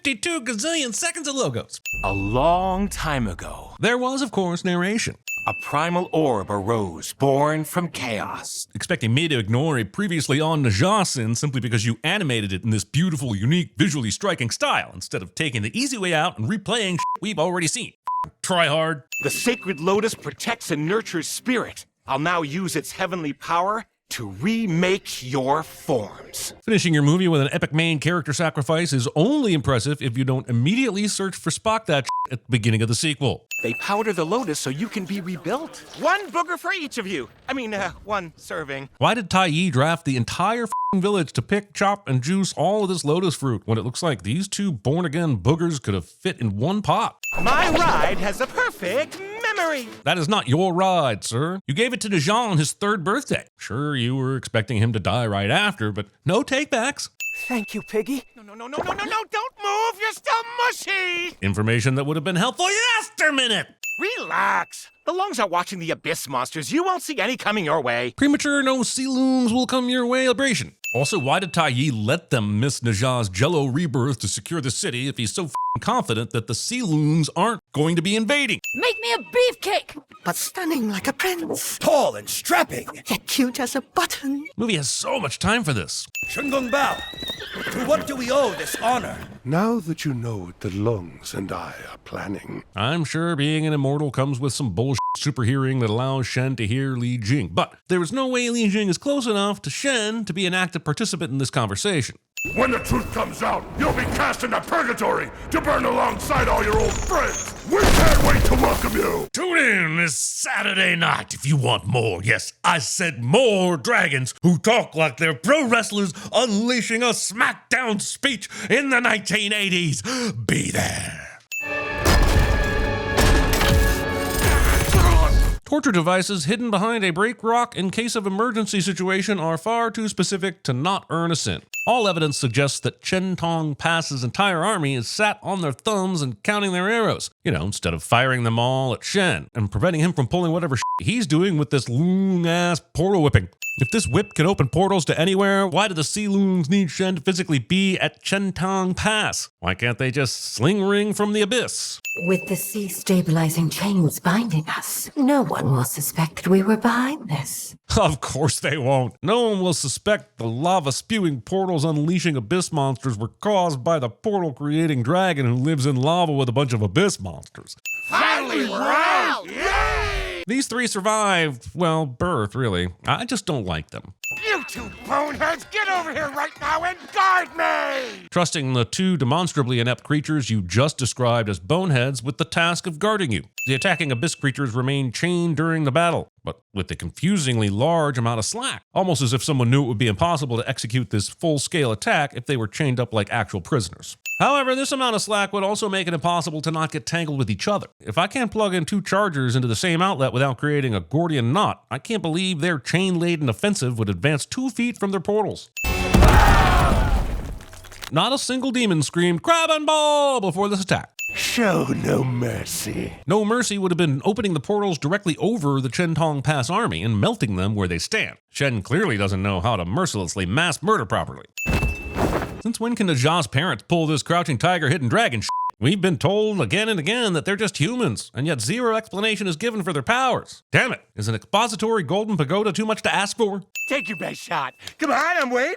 52 gazillion seconds of logos. A long time ago, There was, of course, narration. a primal orb arose, born from chaos. Expecting me to ignore a previously on CinemaSins simply because you animated it in this beautiful, unique, visually striking style, instead of taking the easy way out and replaying shit we've already seen. Try hard. The sacred lotus protects and nurtures spirit. I'll now use its heavenly power to remake your forms. Finishing your movie with an epic main character sacrifice is only impressive if you don't immediately search for Spock that shit at the beginning of the sequel. They powder the lotus so you can be rebuilt. One booger for each of you. One serving. Why did Tai Yi draft the entire f***ing village to pick, chop, and juice all of this lotus fruit when it looks like these two born-again boogers could have fit in one pot? My ride has a perfect memory. That is not your ride, sir. You gave it to Dejan on his 3rd birthday. Sure, you were expecting him to die right after, but no takebacks. Thank you, Piggy. No, don't move, you're still mushy. Information that would have been helpful yesterminute. Relax. The lungs are watching the abyss monsters. You won't see any coming your way. Premature no sea loons will come your way celebration. Also, why did Tai Yi let them miss Naja's Jello rebirth to secure the city if he's so f***ing confident that the sea loons aren't going to be invading? Make me a beefcake! But stunning like a prince. Tall and strapping. Yet cute as a button. Movie has so much time for this. Shungung Bao, to what do we owe this honor? Now that you know what the lungs and I are planning, I'm sure being an immortal comes with some bullshit super hearing that allows Shen to hear Li Jing, but there is no way Li Jing is close enough to Shen to be an active participant in this conversation. when the truth comes out, you'll be cast into purgatory to burn alongside all your old friends. We can't wait to welcome you. Tune in this Saturday night if you want more. Yes, I said more dragons who talk like they're pro wrestlers unleashing a SmackDown speech in the 1980s. Be there. Torture devices hidden behind a break rock in case of emergency situation are far too specific to not earn a sin. All evidence suggests that Chen Tong Pass's entire army is sat on their thumbs and counting their arrows, instead of firing them all at Shen and preventing him from pulling whatever he's doing with this loon-ass portal whipping. If this whip can open portals to anywhere, why do the sea loons need Shen to physically be at Chen Tong Pass? Why can't they just sling ring from the abyss? With the sea stabilizing chains binding us, no one will suspect we were behind this. Of course they won't. No one will suspect the lava-spewing portals unleashing abyss monsters were caused by the portal-creating dragon who lives in lava with a bunch of abyss monsters. Finally, we're out! Yay! These three survived, birth, really. I just don't like them. You two boneheads, get over here right now and guard me! Trusting the two demonstrably inept creatures you just described as boneheads with the task of guarding you. The attacking abyss creatures remained chained during the battle, but with a confusingly large amount of slack. Almost as if someone knew it would be impossible to execute this full-scale attack if they were chained up like actual prisoners. However, this amount of slack would also make it impossible to not get tangled with each other. If I can't plug in two chargers into the same outlet without creating a Gordian knot, I can't believe their chain-laden offensive would advance 2 feet from their portals. Not a single demon screamed, "Crab and ball!" before this attack. Show no mercy. No mercy would have been opening the portals directly over the Chen Tong Pass army and melting them where they stand. Shen clearly doesn't know how to mercilessly mass murder properly. Since when can Naja's parents pull this crouching tiger, hidden dragon shit? We've been told again and again that they're just humans, and yet zero explanation is given for their powers. Damn it, is an expository golden pagoda too much to ask for? Take your best shot. Come on, I'm waiting!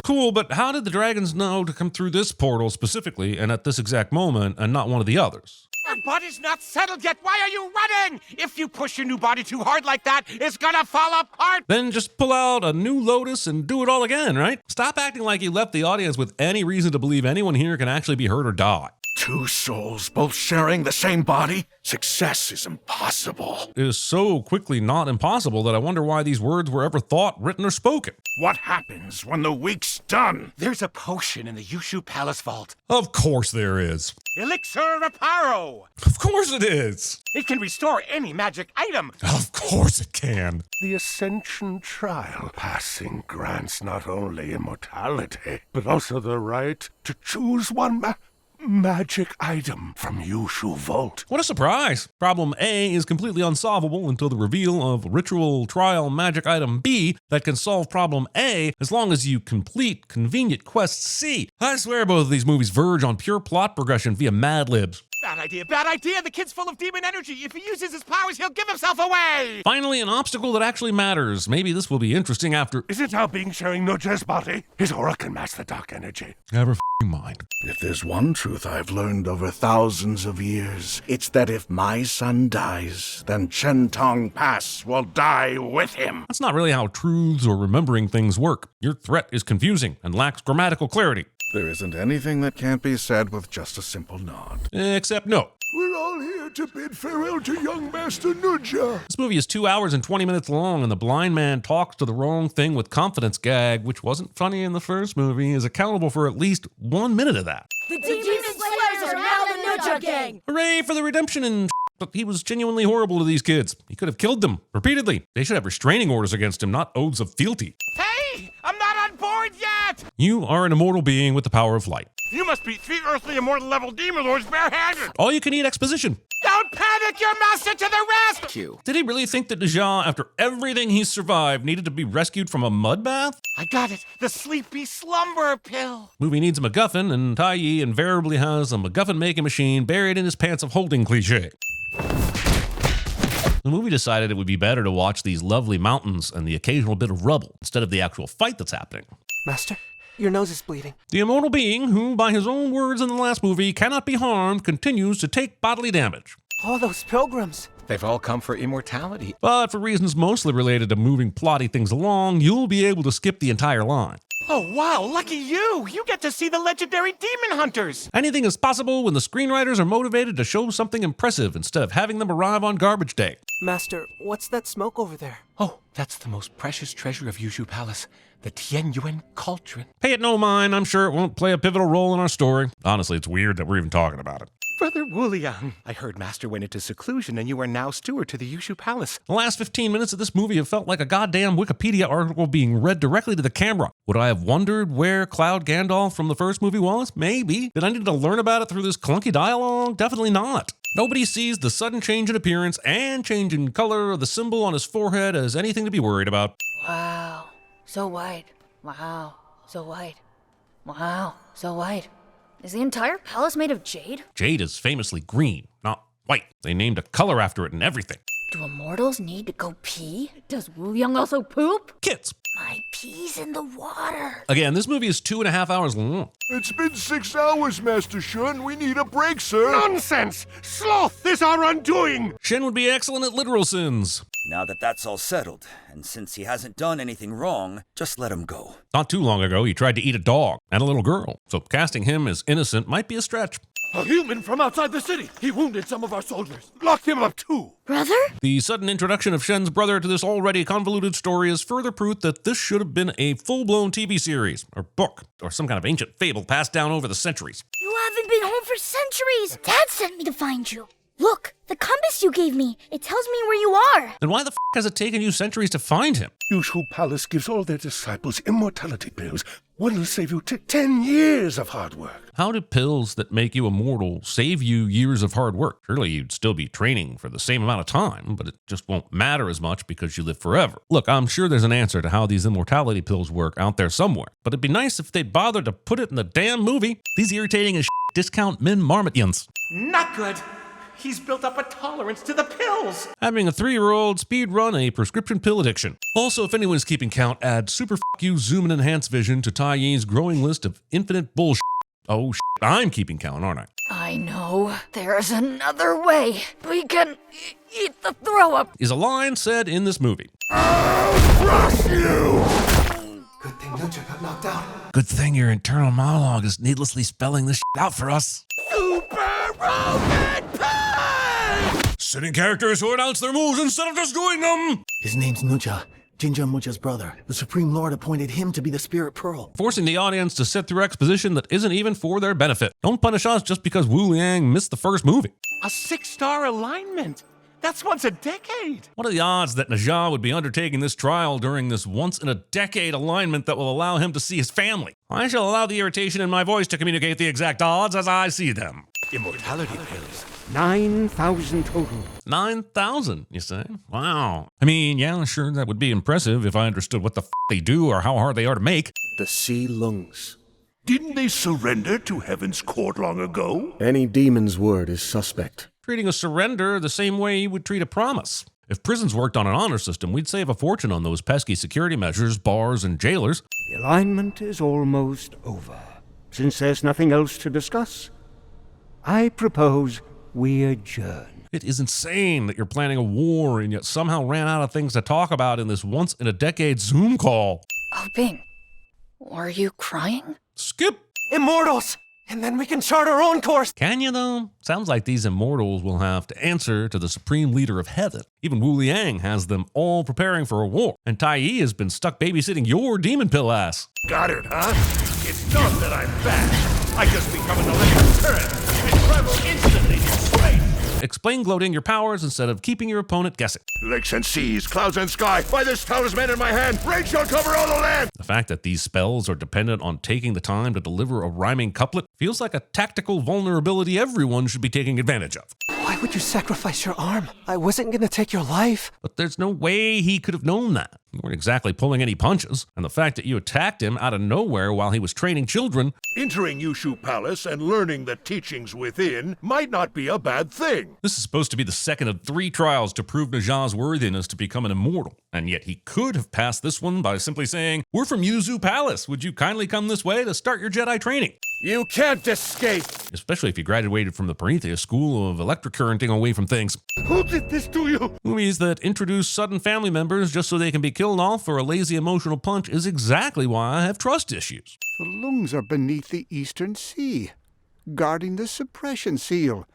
Cool, but how did the dragons know to come through this portal specifically and at this exact moment and not one of the others? Your body's not settled yet. Why are you running? If you push your new body too hard like that, it's gonna fall apart. Then just pull out a new lotus and do it all again, right? Stop acting like you left the audience with any reason to believe anyone here can actually be hurt or die. Two souls both sharing the same body? Success is impossible. It is so quickly not impossible that I wonder why these words were ever thought, written, or spoken. What happens when the week's done? There's a potion in the Yushu Palace vault. Of course there is. Elixir Reparo. Of course it is. It can restore any magic item. Of course it can. The Ascension Trial passing grants not only immortality, but also the right to choose one magic item from Yushu Vault. What a surprise! Problem A is completely unsolvable until the reveal of ritual trial magic item B that can solve problem A as long as you complete convenient quest C. I swear both of these movies verge on pure plot progression via Mad Libs. Bad idea, bad idea! The kid's full of demon energy! If he uses his powers, he'll give himself away! Finally, an obstacle that actually matters. Maybe this will be interesting after. Is it how being sharing Nuja's body? His aura can match the dark energy. Never f***ing mind. If there's one truth I've learned over thousands of years, it's that if my son dies, then Chentong Pass will die with him. That's not really how truths or remembering things work. Your threat is confusing and lacks grammatical clarity. There isn't anything that can't be said with just a simple nod. Except no. We're all here to bid farewell to young Master Nuja. This movie is 2 hours and 20 minutes long, and the blind man talks to the wrong thing with confidence gag, which wasn't funny in the first movie, is accountable for at least 1 minute of that. The Demon Slayers are now the Nuja Gang! Hooray for the redemption and but he was genuinely horrible to these kids. He could have killed them repeatedly. They should have restraining orders against him, not oaths of fealty. Hey! I'm not on board yet! You are an immortal being with the power of flight. You must beat 3 earthly immortal level demon lords barehanded! All you can eat exposition. Don't panic, your master to the rescue! Did he really think that Nuja, after everything he's survived, needed to be rescued from a mud bath? I got it! The sleepy slumber pill! Movie needs a MacGuffin, and Tai Yi invariably has a MacGuffin-making machine buried in his pants of holding cliche. The movie decided it would be better to watch these lovely mountains and the occasional bit of rubble instead of the actual fight that's happening. Master, your nose is bleeding. The immortal being, who by his own words in the last movie cannot be harmed, continues to take bodily damage. All those pilgrims. They've all come for immortality. But for reasons mostly related to moving plotty things along, you'll be able to skip the entire line. Oh wow, lucky you! You get to see the legendary demon hunters! Anything is possible when the screenwriters are motivated to show something impressive instead of having them arrive on garbage day. Master, what's that smoke over there? Oh, that's the most precious treasure of Yushu Palace, the Tianyuan cauldron. Pay it no mind, I'm sure it won't play a pivotal role in our story. Honestly, it's weird that we're even talking about it. Brother Wuliang, I heard Master went into seclusion and you are now steward to the Yushu Palace. The last 15 minutes of this movie have felt like a goddamn Wikipedia article being read directly to the camera. Would I have wondered where Cloud Gandalf from the first movie was? Maybe. Did I need to learn about it through this clunky dialogue? Definitely not. Nobody sees the sudden change in appearance and change in color of the symbol on his forehead as anything to be worried about. Wow, so white. Wow, so white. Wow, so white. Is the entire palace made of jade? Jade is famously green, not white. They named a color after it and everything. Do immortals need to go pee? Does Wu Yang also poop? Kids. My pee's in the water. Again, this movie is 2.5 hours long. It's been 6 hours, Master Shun. We need a break, sir. Nonsense! Sloth is our undoing! Shen would be excellent at literal sins. Now that that's all settled, and since he hasn't done anything wrong, just let him go. Not too long ago, he tried to eat a dog and a little girl, so casting him as innocent might be a stretch. A human from outside the city. He wounded some of our soldiers. Locked him up, too. Brother? The sudden introduction of Shen's brother to this already convoluted story is further proof that this should have been a full-blown TV series, or book, or some kind of ancient fable passed down over the centuries. You haven't been home for centuries! Dad sent me to find you. Look, the compass you gave me. It tells me where you are. Then why the f*** has it taken you centuries to find him? Yushu Palace gives all their disciples immortality pills. One will save you 10 years of hard work. How do pills that make you immortal save you years of hard work? Surely you'd still be training for the same amount of time, but it just won't matter as much because you live forever. Look, I'm sure there's an answer to how these immortality pills work out there somewhere, but it'd be nice if they'd bothered to put it in the damn movie. These irritating as discount min marmot-yins. Not good! He's built up a tolerance to the pills! Having a 3-year-old speedrun a prescription pill addiction. Also, if anyone's keeping count, add super f*** you zoom and enhance vision to Tai Yi's growing list of infinite bullshit. Oh shit, I'm keeping count, aren't I? I know. There's another way. We can eat the throw-up. Is a line said in this movie. I'll crush you! Good thing Nuja got knocked out. Good thing your internal monologue is needlessly spelling this shit out for us. Super Roman Pie! Sitting characters who announce their moves instead of just doing them! His name's Nuja, Jinja Muja's brother. The Supreme Lord appointed him to be the Spirit Pearl. Forcing the audience to sit through exposition that isn't even for their benefit. Don't punish us just because Wu Liang missed the first movie. A 6-star alignment! That's once a decade. What are the odds that Najah would be undertaking this trial during this once-in-a-decade alignment that will allow him to see his family? I shall allow the irritation in my voice to communicate the exact odds as I see them. Immortality pills. 9,000 total. 9,000, you say? Wow. I mean, yeah, sure, that would be impressive if I understood what the they do or how hard they are to make. The sea lungs. Didn't they surrender to Heaven's court long ago? Any demon's word is suspect. Treating a surrender the same way you would treat a promise. If prisons worked on an honor system, we'd save a fortune on those pesky security measures, bars, and jailers. The alignment is almost over. Since there's nothing else to discuss, I propose we adjourn. It is insane that you're planning a war and yet somehow ran out of things to talk about in this once-in-a-decade Zoom call. Oh, Bing, are you crying? Skip! Immortals! And then we can chart our own course! Can you, though? Sounds like these immortals will have to answer to the supreme leader of heaven. Even Wu Liang has them all preparing for a war, and Tai Yi has been stuck babysitting your demon pill ass. Got it, huh? It's not that I'm fast. I just become an electric current and travel instantly through space. Explain gloating your powers instead of keeping your opponent guessing. Lakes and seas, clouds and sky. By this talisman in my hand, rain shall cover all the land. The fact that these spells are dependent on taking the time to deliver a rhyming couplet feels like a tactical vulnerability everyone should be taking advantage of. Why would you sacrifice your arm? I wasn't gonna take your life. But there's no way he could have known that. You weren't exactly pulling any punches, and the fact that you attacked him out of nowhere while he was training children. Entering Yushu Palace and learning the teachings within might not be a bad thing. This is supposed to be the second of 3 trials to prove Najah's worthiness to become an immortal, and yet he could have passed this one by simply saying, "We're from Yushu Palace. Would you kindly come this way to start your Jedi training?" You can't escape. Especially if you graduated from the Prometheus School of Electric Currenting away from things. Who did this to you? Movies that introduce sudden family members just so they can be killed off for a lazy emotional punch is exactly why I have trust issues. The lungs are beneath the Eastern Sea, guarding the suppression seal.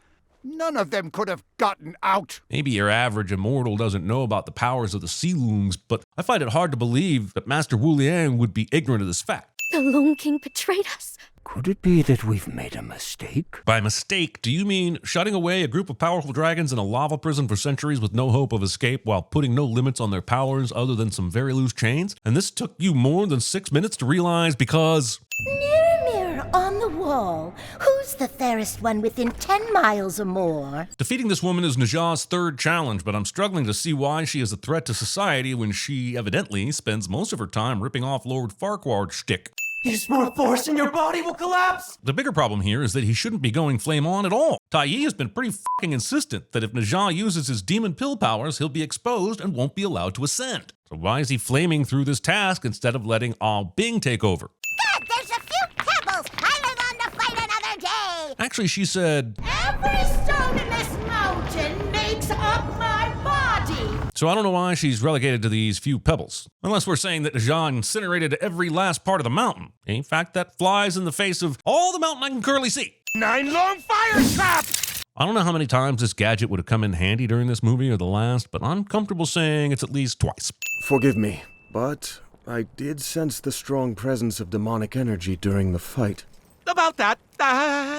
None of them could have gotten out. Maybe your average immortal doesn't know about the powers of the sea lungs, but I find it hard to believe that Master Wu Liang would be ignorant of this fact. The Lone King betrayed us. Could it be that we've made a mistake? By mistake, do you mean shutting away a group of powerful dragons in a lava prison for centuries with no hope of escape while putting no limits on their powers other than some very loose chains? And this took you more than 6 minutes to realize because... Mirror, mirror on the wall, who's the fairest one within 10 miles or more? Defeating this woman is Najah's 3rd challenge, but I'm struggling to see why she is a threat to society when she evidently spends most of her time ripping off Lord Farquaad's shtick. Use more force and your body will collapse! The bigger problem here is that he shouldn't be going flame on at all. Tai Yi has been pretty fucking insistent that if Najah uses his demon pill powers, he'll be exposed and won't be allowed to ascend. So why is he flaming through this task instead of letting Bing take over? Good, there's a few pebbles. I live on to fight another day. Actually, she said... Every stone in this mountain makes up my body. So I don't know why she's relegated to these few pebbles. Unless we're saying that Najah incinerated every last part of the mountain. A fact that flies in the face of all the mountain I can currently see. 9 long fire traps! I don't know how many times this gadget would have come in handy during this movie or the last, but I'm comfortable saying it's at least twice. Forgive me, but I did sense the strong presence of demonic energy during the fight. About that,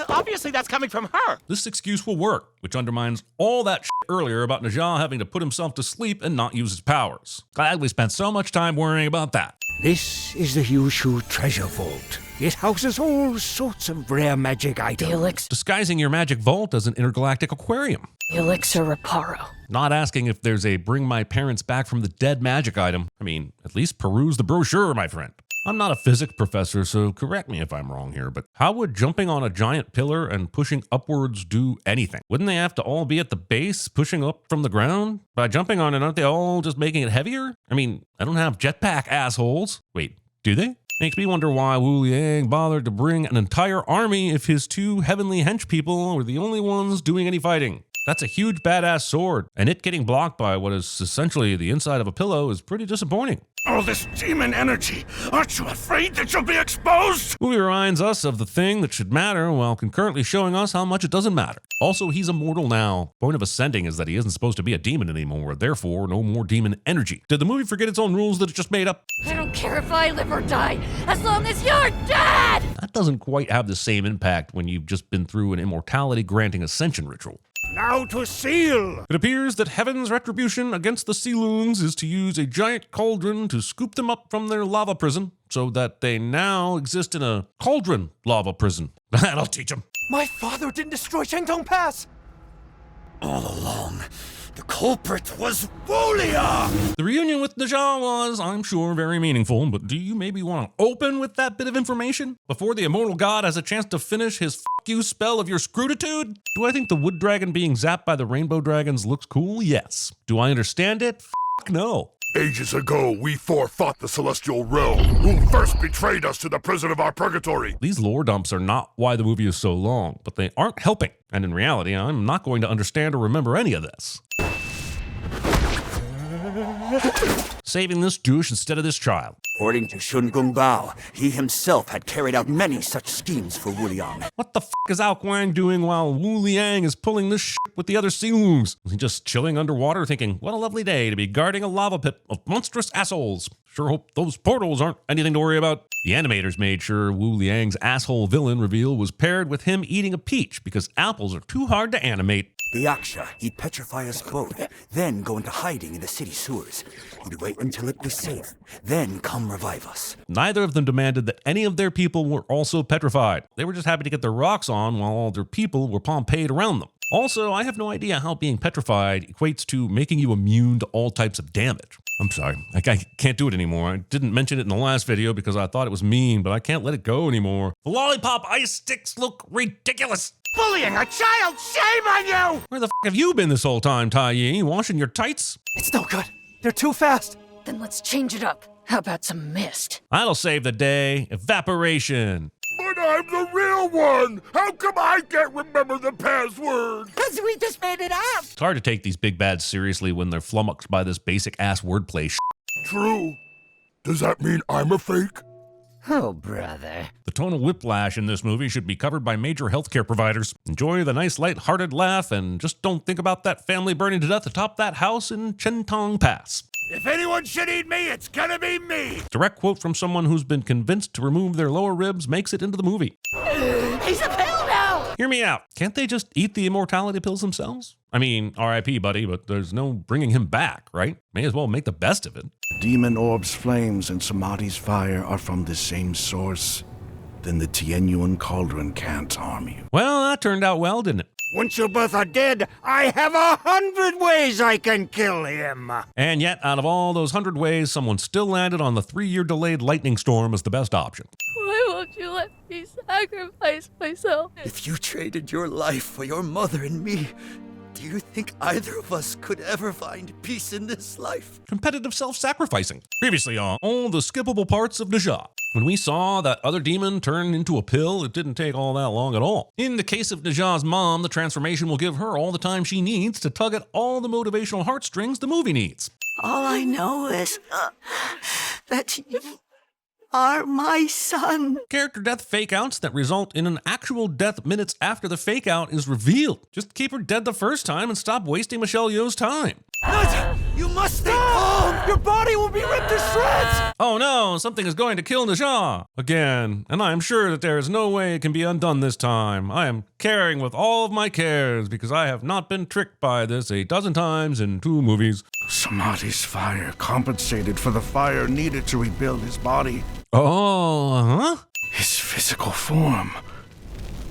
obviously that's coming from her. This excuse will work, which undermines all that shit earlier about Najah having to put himself to sleep and not use his powers. Glad we spent so much time worrying about that. This is the Yushu Treasure Vault. It houses all sorts of rare magic items. Disguising your magic vault as an intergalactic aquarium. Elixir Reparo. Not asking if there's a bring my parents back from the dead magic item. I mean, at least peruse the brochure, my friend. I'm not a physics professor, so correct me if I'm wrong here, but how would jumping on a giant pillar and pushing upwards do anything? Wouldn't they have to all be at the base, pushing up from the ground? By jumping on it, aren't they all just making it heavier? I mean, I don't have jetpack, assholes. Wait, do they? Makes me wonder why Wu Liang bothered to bring an entire army if his 2 heavenly hench people were the only ones doing any fighting. That's a huge badass sword, and it getting blocked by what is essentially the inside of a pillow is pretty disappointing. All this demon energy. Aren't you afraid that you'll be exposed? Movie reminds us of the thing that should matter while concurrently showing us how much it doesn't matter. Also, he's immortal now. Point of ascending is that he isn't supposed to be a demon anymore, therefore no more demon energy. Did the movie forget its own rules that it just made up? I don't care if I live or die, as long as you're dead! That doesn't quite have the same impact when you've just been through an immortality-granting ascension ritual. Now to seal! It appears that heaven's retribution against the Sealungs is to use a giant cauldron to scoop them up from their lava prison, so that they now exist in a cauldron lava prison. That'll teach them. My father didn't destroy Shentong Pass! All along, the culprit was Wulia! The reunion with Najah was, I'm sure, very meaningful, but do you maybe want to open with that bit of information before the immortal god has a chance to finish his fuck you spell of your scrutitude? Do I think the wood dragon being zapped by the rainbow dragons looks cool? Yes. Do I understand it? Fuck no. Ages ago, we four fought the celestial realm, who first betrayed us to the prison of our purgatory. These lore dumps are not why the movie is so long, but they aren't helping. And in reality, I'm not going to understand or remember any of this. Saving this douche instead of this child. According to Shun Gung Bao, he himself had carried out many such schemes for Wu Liang. What the f*** is Ao Kuang doing while Wu Liang is pulling this shit with the other Sealungs? Was he just chilling underwater thinking, what a lovely day to be guarding a lava pit of monstrous assholes? Sure hope those portals aren't anything to worry about. The animators made sure Wu Liang's asshole villain reveal was paired with him eating a peach because apples are too hard to animate. The Yaksha, he'd petrify us both, then go into hiding in the city sewers. He'd wait until it was safe, then come revive us. Neither of them demanded that any of their people were also petrified. They were just happy to get their rocks on while all their people were Pompeyed around them. Also, I have no idea how being petrified equates to making you immune to all types of damage. I'm sorry, I can't do it anymore. I didn't mention it in the last video because I thought it was mean, but I can't let it go anymore. The lollipop ice sticks look ridiculous. Bullying a child! Shame on you! Where the f*** have you been this whole time, Tai Yi? Washing your tights? It's no good. They're too fast. Then let's change it up. How about some mist? That'll save the day. Evaporation. But I'm the real one! How come I can't remember the password? Because we just made it up! It's hard to take these big bads seriously when they're flummoxed by this basic-ass wordplay shit. True. Does that mean I'm a fake? Oh, brother. The tonal whiplash in this movie should be covered by major healthcare providers. Enjoy the nice light-hearted laugh and just don't think about that family burning to death atop that house in Shentong Pass. If anyone should eat me, it's gonna be me! Direct quote from someone who's been convinced to remove their lower ribs makes it into the movie. He's a pill now! Hear me out. Can't they just eat the immortality pills themselves? I mean, R.I.P. buddy, but there's no bringing him back, right? May as well make the best of it. Demon Orb's flames and Samadhi's fire are from the same source. Then the Tianyuan cauldron can't harm you. Well, that turned out well, didn't it? Once you both are dead, I have 100 ways I can kill him. And yet, out of all those 100 ways, someone still landed on the 3-year delayed lightning storm as the best option. Why won't you let me sacrifice myself? If you traded your life for your mother and me, do you think either of us could ever find peace in this life? Competitive self-sacrificing. Previously on all the skippable parts of Najah. When we saw that other demon turn into a pill, it didn't take all that long at all. In the case of Najah's mom, the transformation will give her all the time she needs to tug at all the motivational heartstrings the movie needs. All I know is that you are my son. Character death fake-outs that result in an actual death minutes after the fake-out is revealed. Just keep her dead the first time and stop wasting Michelle Yeoh's time. You must stay calm! Your body will be ripped to shreds! Oh no, something is going to kill Najah again, and I am sure that there is no way it can be undone this time. I am caring with all of my cares because I have not been tricked by this 12 times in 2 movies. Samadhi's fire compensated for the fire needed to rebuild his body. Oh, huh? His physical form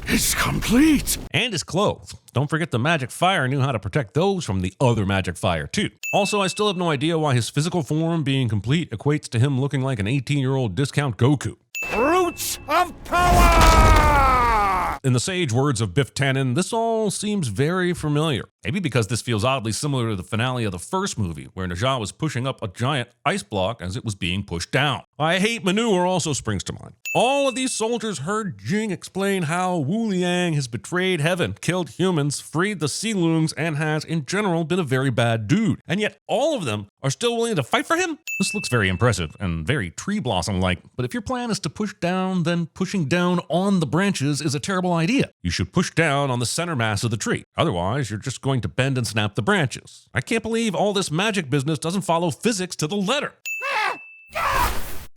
is complete. And his clothes. Don't forget the magic fire knew how to protect those from the other magic fire too. Also, I still have no idea why his physical form being complete equates to him looking like an 18-year-old discount Goku. Roots of power! In the sage words of Biff Tannen, this all seems very familiar. Maybe because this feels oddly similar to the finale of the first movie, where Najah was pushing up a giant ice block as it was being pushed down. I hate manure also springs to mind. All of these soldiers heard Jing explain how Wu Liang has betrayed heaven, killed humans, freed the Sealungs, and has, in general, been a very bad dude. And yet, all of them are still willing to fight for him? This looks very impressive and very tree blossom-like, but if your plan is to push down, then pushing down on the branches is a terrible idea. You should push down on the center mass of the tree. Otherwise, you're just going to bend and snap the branches. I can't believe all this magic business doesn't follow physics to the letter.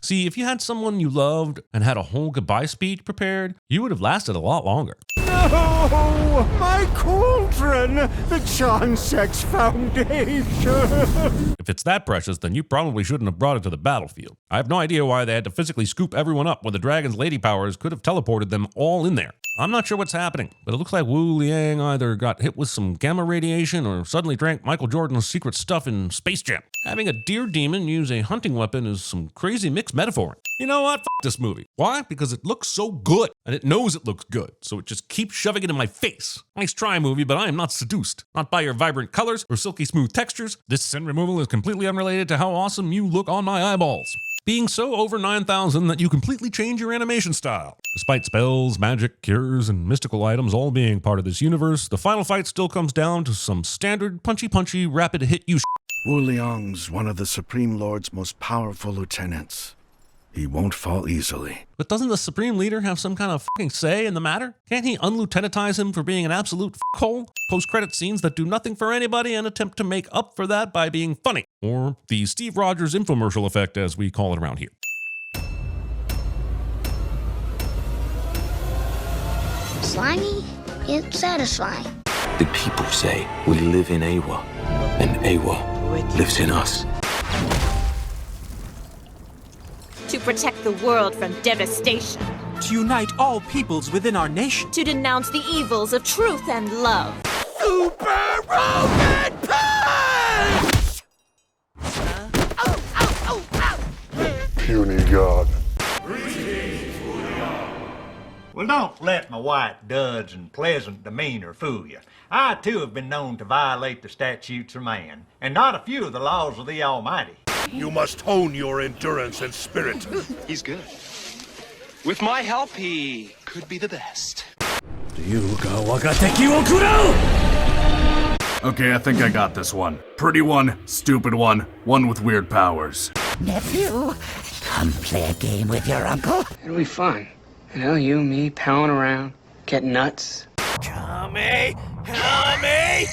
See, if you had someone you loved and had a whole goodbye speech prepared, you would have lasted a lot longer. No! My cool children! The Chansex Foundation! If it's that precious, then you probably shouldn't have brought it to the battlefield. I have no idea why they had to physically scoop everyone up when the dragon's lady powers could have teleported them all in there. I'm not sure what's happening, but it looks like Wu Liang either got hit with some gamma radiation or suddenly drank Michael Jordan's secret stuff in Space Jam. Having a deer demon use a hunting weapon is some crazy mixed metaphoring. You know what? F this movie. Why? Because it looks so good, and it knows it looks good, so it just keeps shoving it in my face. Nice try, movie, but I am not seduced. Not by your vibrant colors or silky smooth textures. This sin removal is completely unrelated to how awesome you look on my eyeballs. Being so over 9,000 that you completely change your animation style. Despite spells, magic, cures, and mystical items all being part of this universe, the final fight still comes down to some standard punchy, rapid hit you. Wu Liang's one of the Supreme Lord's most powerful lieutenants. He won't fall easily. But doesn't the Supreme Leader have some kind of fucking say in the matter? Can't he unlieutenantize him for being an absolute f***hole? Post-credit scenes that do nothing for anybody and attempt to make up for that by being funny. Or the Steve Rogers infomercial effect, as we call it around here. Slimy, yet satisfying. The people say we live in Awa, and Awa lives in us. To protect the world from devastation. To unite all peoples within our nation. To denounce the evils of truth and love. Super Roman Punch! Puny God. Well, don't let my white duds and pleasant demeanor fool you. I, too, have been known to violate the statutes of man, and not a few of the laws of the Almighty. You must hone your endurance and spirit. He's good. With my help, he could be the best. Okay, I think I got this one. Pretty one, stupid one with weird powers. Nephew, come play a game with your uncle. It'll be fun. You know, you and me palling around, getting nuts. Kami! Kami!